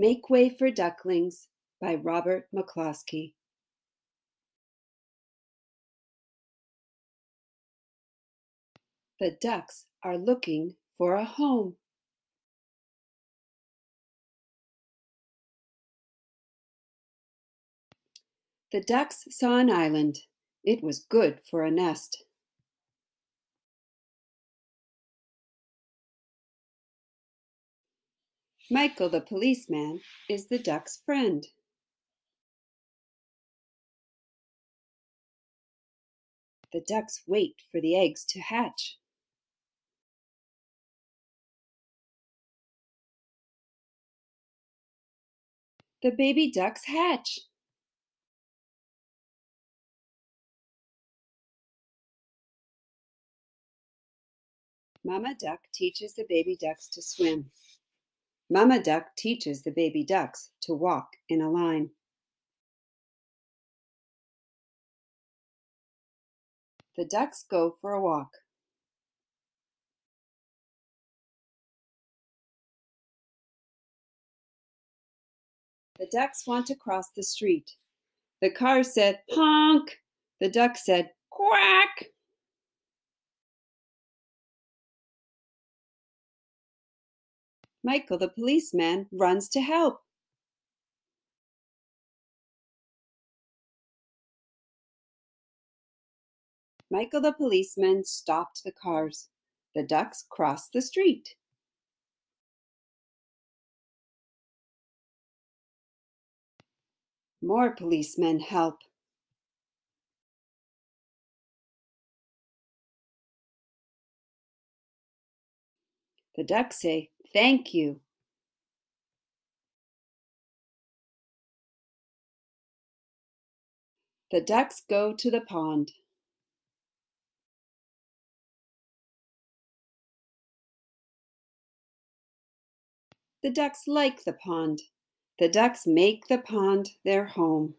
Make Way for Ducklings by Robert McCloskey. The ducks are looking for a home. The ducks saw an island. It was good for a nest. Michael the policeman is the duck's friend. The ducks wait for the eggs to hatch. The baby ducks hatch. Mama duck teaches the baby ducks to swim. Mama duck teaches the baby ducks to walk in a line. The ducks go for a walk. The ducks want to cross the street. The car said, honk. The duck said, quack. Michael the policeman runs to help. Michael the policeman stopped the cars. The ducks crossed the street. More policemen help. The ducks say, thank you. The ducks go to the pond. The ducks like the pond. The ducks make the pond their home.